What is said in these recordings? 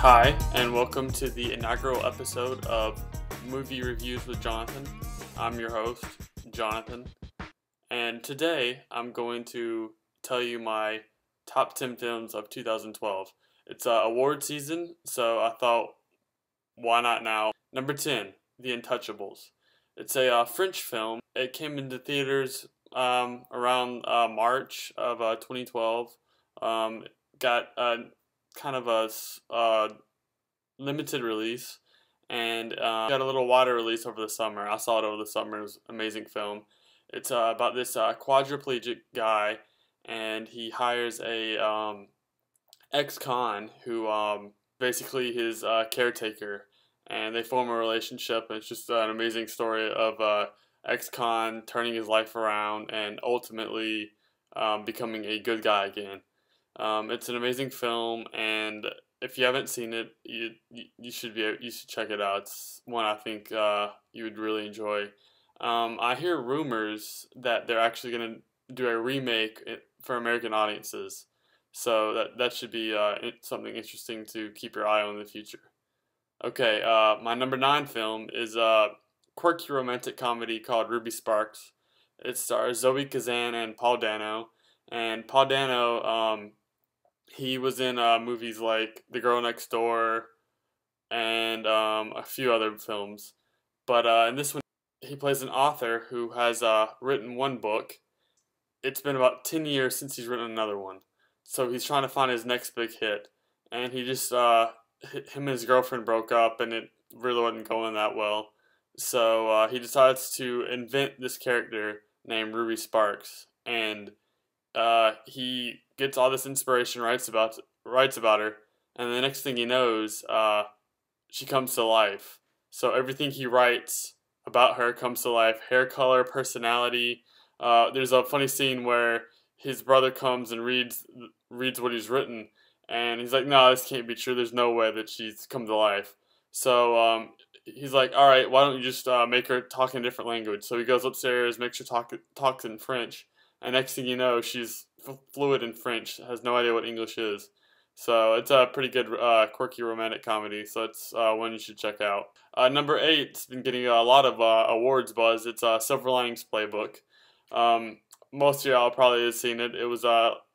Hi, and welcome to the inaugural episode of Movie Reviews with Jonathan. I'm your host, Jonathan, and today I'm going to tell you my top 10 films of 2012. It's award season, so I thought, why not now? Number 10, The Untouchables. It's a French film. It came into theaters around March of 2012. Got kind of a limited release and got a little wider release over the summer. I saw it over the summer. It was an amazing film. It's about this quadriplegic guy, and he hires a ex-con who basically his caretaker, and they form a relationship. And it's just an amazing story of ex-con turning his life around and ultimately becoming a good guy again. It's an amazing film, and if you haven't seen it, you should check it out. It's one I think you would really enjoy. I hear rumors that they're actually gonna do a remake for American audiences, so that should be something interesting to keep your eye on in the future. Okay, my number 9 film is a quirky romantic comedy called Ruby Sparks. It stars Zoe Kazan and Paul Dano, and Paul Dano he was in movies like The Girl Next Door and a few other films. But in this one, he plays an author who has written one book. It's been about 10 years since he's written another one. So he's trying to find his next big hit. And he just, him and his girlfriend broke up, and it really wasn't going that well. So he decides to invent this character named Ruby Sparks. And he gets all this inspiration, writes about her, and the next thing he knows, she comes to life. So everything he writes about her comes to life: hair color, personality. There's a funny scene where his brother comes and reads what he's written, and he's like, "No, this can't be true. There's no way that she's come to life." So he's like, "All right, why don't you just make her talk in a different language?" So he goes upstairs, makes her talks in French. And next thing you know, she's fluent in French, has no idea what English is. So it's a pretty good, quirky romantic comedy. So it's one you should check out. Number 8's been getting a lot of awards buzz. It's Silver Linings Playbook. Most of y'all probably have seen it. It was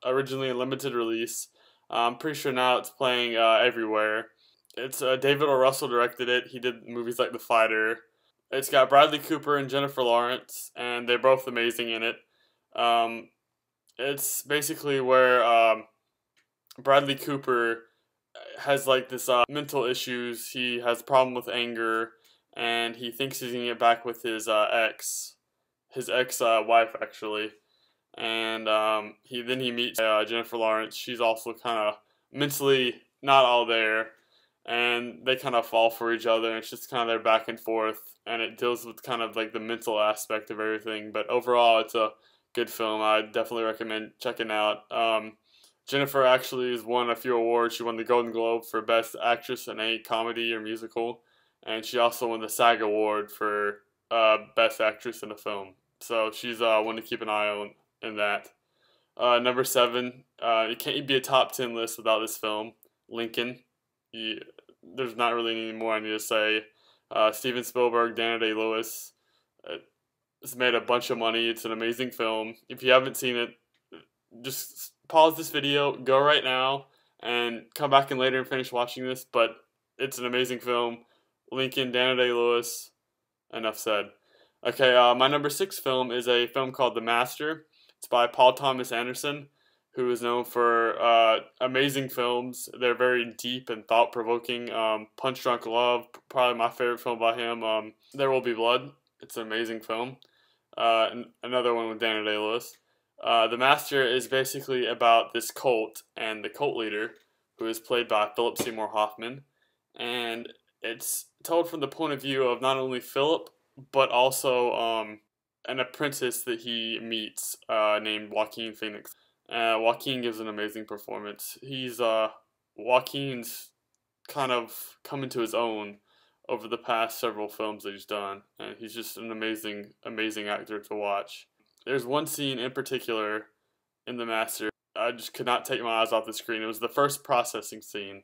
originally a limited release. I'm pretty sure now it's playing everywhere. It's David O. Russell directed it. He did movies like The Fighter. It's got Bradley Cooper and Jennifer Lawrence, and they're both amazing in it. It's basically where Bradley Cooper has like this mental issues. He has a problem with anger, and he thinks he's gonna get back with his ex wife actually. And he meets Jennifer Lawrence. She's also kind of mentally not all there, and they kind of fall for each other. And it's just kind of their back and forth, and it deals with kind of like the mental aspect of everything. But overall, it's a good film. I definitely recommend checking out. Jennifer actually has won a few awards. She won the Golden Globe for Best Actress in a Comedy or Musical, and she also won the SAG Award for Best Actress in a Film. So she's one to keep an eye on in that. Number 7, it can't be a top 10 list without this film, Lincoln. There's not really any more I need to say. Steven Spielberg, Daniel Day-Lewis. It's made a bunch of money. It's an amazing film. If you haven't seen it, just pause this video, go right now, and come back in later and finish watching this. But it's an amazing film. Lincoln, Daniel Day-Lewis. Enough said. Okay, my number 6 film is a film called The Master. It's by Paul Thomas Anderson, who is known for amazing films. They're very deep and thought-provoking. Punch Drunk Love, probably my favorite film by him. There Will Be Blood. It's an amazing film. Another one with Daniel Day-Lewis. The Master is basically about this cult and the cult leader, who is played by Philip Seymour Hoffman. And it's told from the point of view of not only Philip, but also an apprentice that he meets named Joaquin Phoenix. Joaquin gives an amazing performance. Joaquin's kind of come into his own over the past several films that he's done, and he's just an amazing actor to watch. There's one scene in particular in The Master I just could not take my eyes off the screen. It was the first processing scene.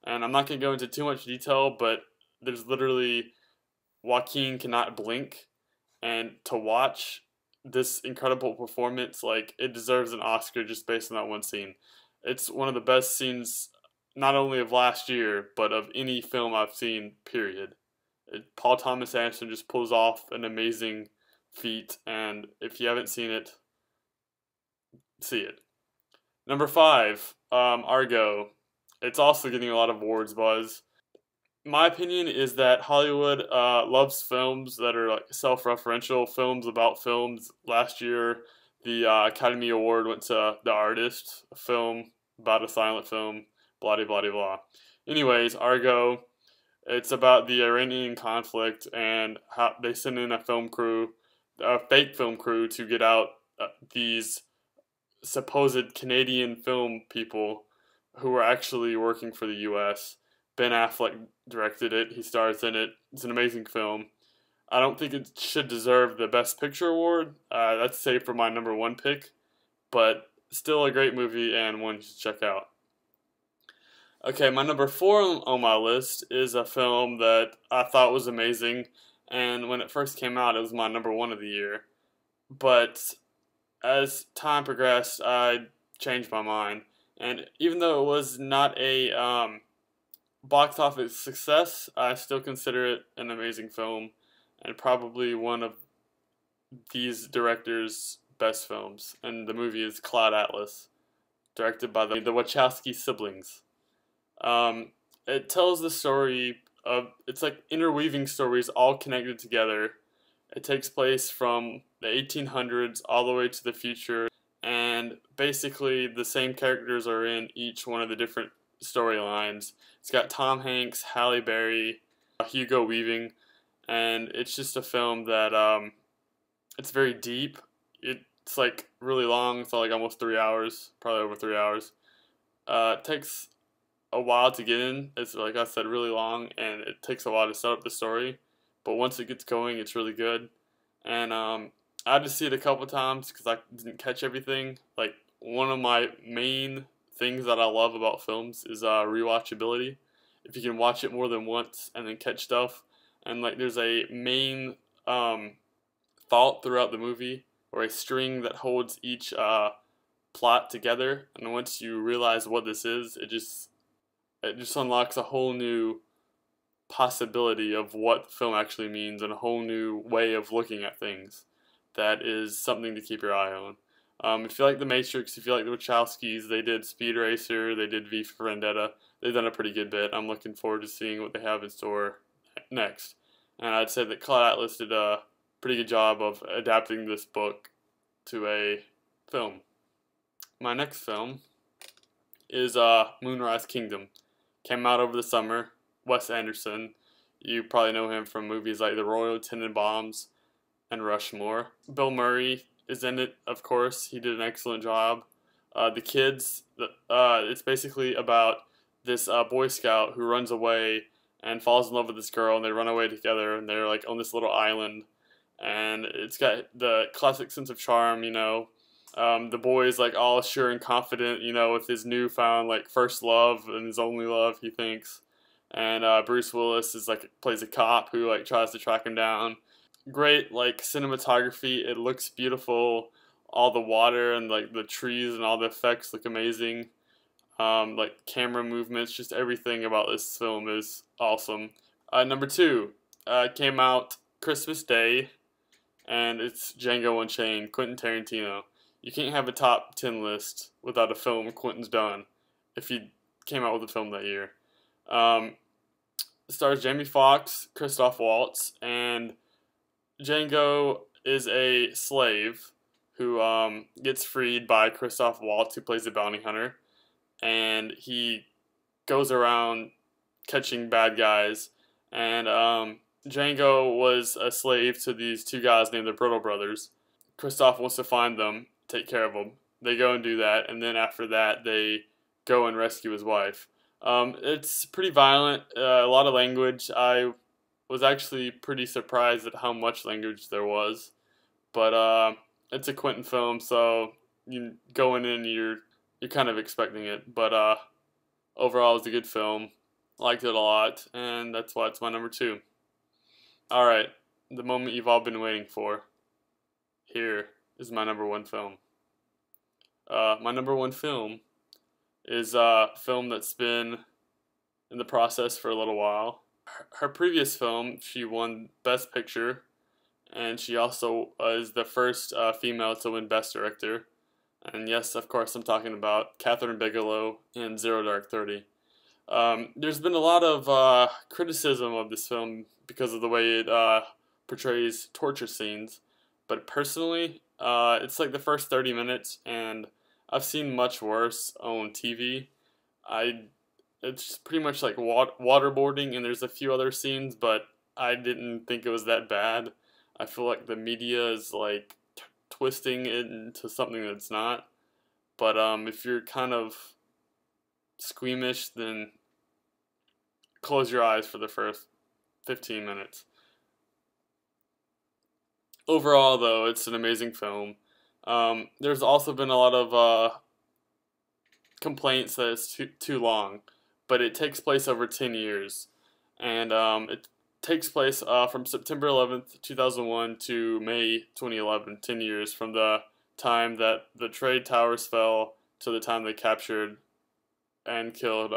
And I'm not going to go into too much detail, but there's literally Joaquin cannot blink, and to watch this incredible performance, like, it deserves an Oscar just based on that one scene. It's one of the best scenes, not only of last year, but of any film I've seen, period. Paul Thomas Anderson just pulls off an amazing feat, and if you haven't seen it, see it. Number 5, Argo. It's also getting a lot of awards buzz. My opinion is that Hollywood loves films that are like self-referential films about films. Last year, the Academy Award went to The Artist, a film about a silent film, blah blah blah blah. Anyways, Argo, it's about the Iranian conflict and how they send in a fake film crew, to get out these supposed Canadian film people who were actually working for the U.S. Ben Affleck directed it. He stars in it. It's an amazing film. I don't think it should deserve the Best Picture award. That's safe for my number 1 pick, but still a great movie and one you should check out. Okay, my number 4 on my list is a film that I thought was amazing, and when it first came out, it was my number 1 of the year. But as time progressed, I changed my mind, and even though it was not a box office success, I still consider it an amazing film, and probably one of these directors' best films. And the movie is Cloud Atlas, directed by the Wachowski siblings. It tells the story of, it's like interweaving stories all connected together. It takes place from the 1800s all the way to the future, and basically the same characters are in each one of the different storylines. It's got Tom Hanks, Halle Berry, Hugo Weaving, and it's just a film that it's very deep. It's like really long. It's like almost 3 hours, probably over 3 hours. It takes a while to get in. It's, like I said, really long, and it takes a while to set up the story. But once it gets going, it's really good. And I had to see it a couple times because I didn't catch everything. Like, one of my main things that I love about films is rewatchability. If you can watch it more than once and then catch stuff, and like there's a main thought throughout the movie, or a string that holds each plot together, and once you realize what this is, it just unlocks a whole new possibility of what the film actually means, and a whole new way of looking at things. That is something to keep your eye on. If you like The Matrix, if you like the Wachowskis, they did Speed Racer, they did V for Vendetta. They've done a pretty good bit. I'm looking forward to seeing what they have in store next. And I'd say that Cloud Atlas did a pretty good job of adapting this book to a film. My next film is Moonrise Kingdom. Came out over the summer. Wes Anderson. You probably know him from movies like The Royal Tenenbaums and Rushmore. Bill Murray is in it, of course. He did an excellent job. The kids, it's basically about this Boy Scout who runs away and falls in love with this girl, and they run away together, and they're like on this little island, and it's got the classic sense of charm, you know. The boy is like all sure and confident, you know, with his newfound like first love and his only love, he thinks. And Bruce Willis is like plays a cop who like tries to track him down. Great like cinematography. It looks beautiful. All the water and like the trees and all the effects look amazing. Like camera movements, just everything about this film is awesome. Number 2 came out Christmas Day, and it's Django Unchained, Quentin Tarantino. You can't have a top 10 list without a film Quentin's done if he came out with a film that year. Stars Jamie Foxx, Christoph Waltz, and Django is a slave who gets freed by Christoph Waltz, who plays a bounty hunter, and he goes around catching bad guys. And Django was a slave to these two guys named the Brittle Brothers. Christoph wants to find them, take care of them. They go and do that, and then after that, they go and rescue his wife. It's pretty violent, a lot of language. I was actually pretty surprised at how much language there was, but it's a Quentin film, so you going in, you're kind of expecting it. But overall, it's a good film. Liked it a lot, and that's why it's my number 2. Alright, the moment you've all been waiting for. Here is my number 1 film. My number 1 film is a film that's been in the process for a little while. Her previous film, she won Best Picture, and she also is the first female to win Best Director. And yes, of course, I'm talking about Kathryn Bigelow in Zero Dark 30. There's been a lot of criticism of this film because of the way it portrays torture scenes, but personally, it's like the first 30 minutes, and I've seen much worse on TV. It's pretty much like waterboarding, and there's a few other scenes, but I didn't think it was that bad. I feel like the media is like twisting it into something that's not. But if you're kind of squeamish, then close your eyes for the first 15 minutes. Overall, though, it's an amazing film. There's also been a lot of complaints that it's too long, but it takes place over 10 years. And it takes place from September 11th, 2001 to May 2011, 10 years from the time that the trade towers fell to the time they captured and killed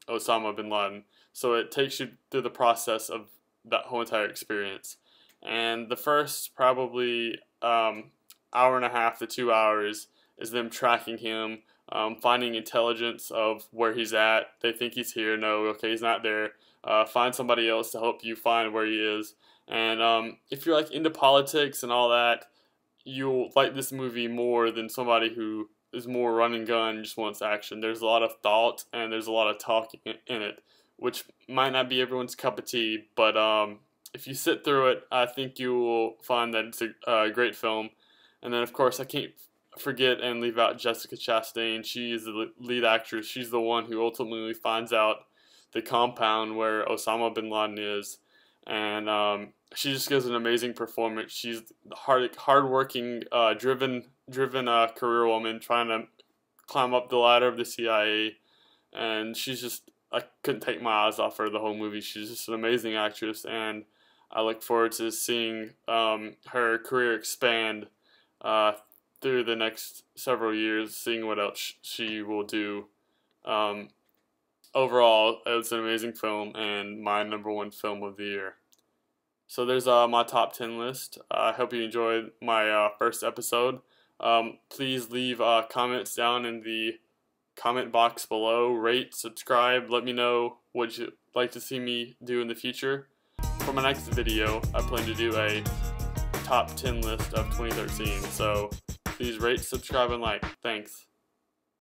Osama bin Laden. So it takes you through the process of that whole entire experience. And the first probably hour and a half to 2 hours is them tracking him, finding intelligence of where he's at. They think he's here. No, okay, he's not there. Find somebody else to help you find where he is. And if you're like into politics and all that, you'll like this movie more than somebody who is more run and gun, just wants action. There's a lot of thought and there's a lot of talking in it, which might not be everyone's cup of tea, but if you sit through it, I think you will find that it's a great film. And then, of course, I can't forget and leave out Jessica Chastain. She is the lead actress. She's the one who ultimately finds out the compound where Osama bin Laden is, and she just gives an amazing performance. She's hardworking, driven career woman trying to climb up the ladder of the CIA, and she's just, I couldn't take my eyes off her the whole movie. She's just an amazing actress, and I look forward to seeing her career expand through the next several years, seeing what else she will do. Overall, it was an amazing film and my number 1 film of the year. So there's my top 10 list. I hope you enjoyed my first episode. Please leave comments down in the comment box below. Rate, subscribe, let me know what you'd like to see me do in the future. For my next video, I plan to do a top 10 list of 2013. So please rate, subscribe, and like. Thanks.